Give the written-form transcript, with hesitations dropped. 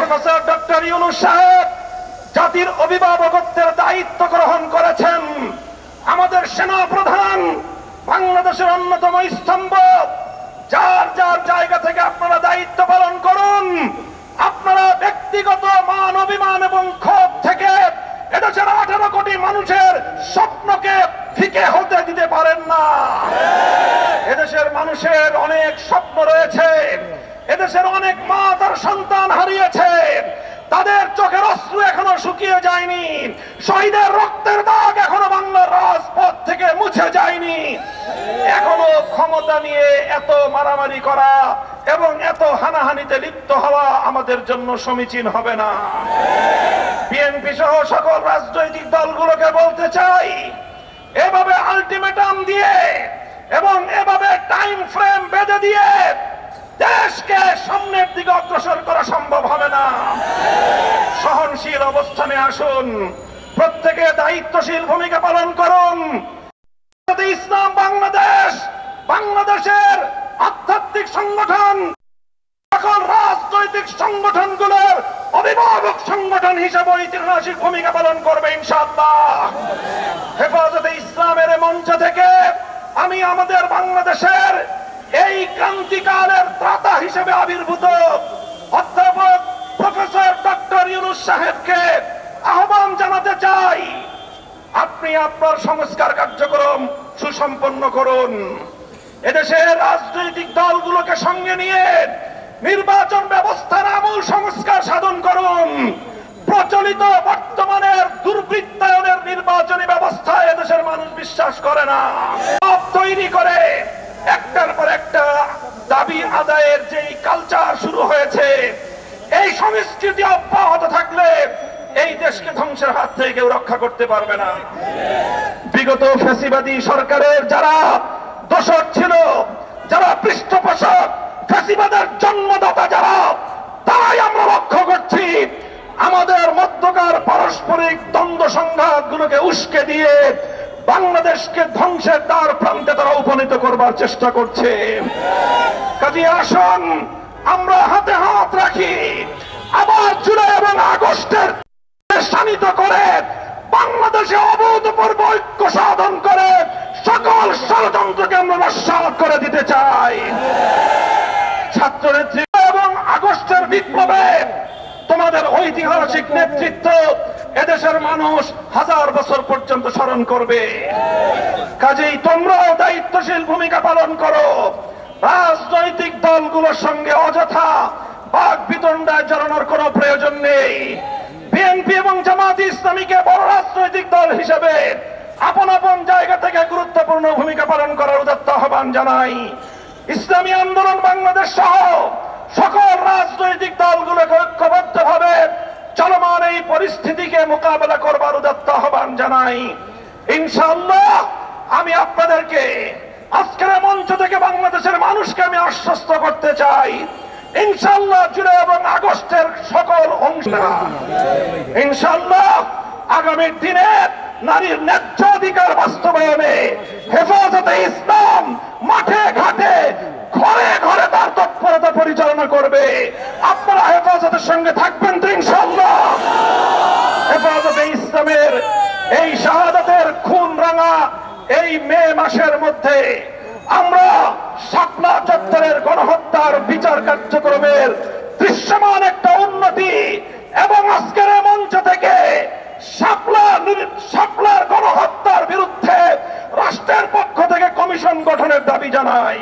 Professor doctor Yunus সাহেব জাতির অভিভাবকত্বের দায়িত্ব গ্রহণ করেছেন। আমাদের সেনা প্রধান বাংলাদেশের অন্যতম স্তম্ভ। যার যার জায়গা থেকে আপনারা দায়িত্ব পালন করুন। আপনারা ব্যক্তিগত মান অভিমান এবং ক্ষোভ থেকে এদেশের 18 কোটি মানুষের স্বপ্নকে ফিকে হতে দিতে পারেন না। এদেশের মানুষের অনেক স্বপ্ন রয়েছে। এদেশের অনেক মা তার সন্তান হারিয়েছে। তাদের চোখের অশ্রু এখনো শুকিয়ে যায়নি। শহীদের রক্তের দাগ এখনো বাংলার রাজপথ থেকে মুছে যায়নি। এখনো ক্ষমতা নিয়ে এত মারামারি করা এবং এত হানাহানিতে লিপ্ত হওয়া আমাদের জন্য সমীচীন হবে না। বিএনপি সহ সকল রাজনৈতিক দলগুলোকে বলতে চাই, এভাবে আলটিমেটাম দিয়ে এবং এভাবে টাইম ফ্রেম বেঁধে দিয়ে দেশকে সামনের দিকে অগ্রসর করা সম্ভব হবে না। সহনশীল অবস্থানে আসুন, প্রত্যেকে দায়িত্বশীল ভূমিকা পালন করুন। ইসলাম বাংলাদেশ বাংলাদেশের আধ্যাত্মিক সংগঠন, সকল রাজনৈতিক সংগঠনগুলোর অভিভাবক সংগঠন হিসেবে ঐতিহাসিক ভূমিকা পালন করবে ইনশাআল্লাহ। হেফাজতে ইসলামের মঞ্চ থেকে আমি আমাদের বাংলাদেশের এই ক্রান্তিকালের ত্রাতা হিসেবে আবির্ভূত অধ্যাপক প্রফেসর ডক্টর ইউনূস সাহেবকে আহ্বান জানাতে চাই, আপনি আপনার সংস্কার কার্যক্রম সুসম্পন্ন করুন। এদেশের রাজনৈতিক দলগুলোকে সঙ্গে নিয়ে নির্বাচন ব্যবস্থার আমূল সংস্কার সাধন করুন। প্রচলিত বর্তমানের দুর্বৃত্তায়নের নির্বাচনী ব্যবস্থায় এদেশের মানুষ বিশ্বাস করে না। তৈরি করে একটার পর একটা দাবি আদায়ের যেই কালচার শুরু হয়েছে, এই সংস্কৃতি অব্যাহত থাকলে এই দেশকে ধ্বংসের হাত থেকে কেউ রক্ষা করতে পারবে না। বিগত ফ্যাসিবাদী সরকারের যারা দোষর ছিল, যারা পৃষ্ঠপোষক, ফ্যাসিবাদের জন্মদাতা যারা, তাই আমরা লক্ষ্য করছি আমাদের মধ্যকার পারস্পরিক দ্বন্দ্ব সংঘাত গুলোকে উস্কে দিয়ে বাংলাদেশকে ধ্বংসের দ্বার প্রান্তে তারা উপনীত করবার চেষ্টা করছে। কাজে আসুন আমরা হাতে হাত রাখি, আবার জুলাই এবং আগস্টের শানিত করে বাংলাদেশে অভূতপূর্ব ঐক্য সাধন করে সকল ষড়যন্ত্রকে আমরা নস্যাৎ করে দিতে চাই। ছাত্রনেত্রী এবং আগস্টের বিপ্লবে তোমাদের ঐতিহাসিক নেতৃত্ব এদেশের মানুষ 1000 বছর পর্যন্ত স্মরণ করবে। কাজেই তোমরাও দায়িত্বশীল ভূমিকা পালন করো। রাজনৈতিক দলগুলোর সঙ্গে অযথা বাক বিতণ্ডায় জড়ানোর কোনো প্রয়োজন নেই। বিএনপি এবং জামায়াতে ইসলামীকে বড় রাজনৈতিক দল হিসেবে আপন আপন জায়গা থেকে গুরুত্বপূর্ণ ভূমিকা পালন করার উদাত্ত আহ্বান জানাই। ইসলামী আন্দোলন বাংলাদেশ সহ সকল রাজনৈতিক দলগুলোকে ঐক্যবদ্ধভাবে চলমান এই পরিস্থিতিকে মোকাবেলা করবার উদাত্ত আহ্বান জানাই। ইনশাআল্লাহ আমি আপনাদেরকে আজকের মঞ্চ থেকে বাংলাদেশের মানুষকে আমি আশ্বস্ত করতে চাই, ইনশাআল্লাহ জুলাই এবং আগস্টের সকল অংশীদার ইনশাআল্লাহ আগামী দিনে নারীর ন্যায্য অধিকার বাস্তবায়নে হেফাজতে ইসলাম মাঠে ঘাটে ঘরে ঘরে তার তৎপরতা পরিচালনা করবে। আপনারা হেফাজতের সঙ্গে থাকবেন তো ইনশাআল্লাহ? হেফাজতে ইসলামের এই শাহাদাতের খুন রাঙা এই মে মাসের মধ্যে আমরা শাপলা চত্বরের গণহত্যার বিচার কার্যক্রমের দৃশ্যমান একটা উন্নতি এবং আজকের মঞ্চ থেকে শাপলার গণহত্যার বিরুদ্ধে রাষ্ট্রের পক্ষ থেকে কমিশন গঠনের দাবি জানাই।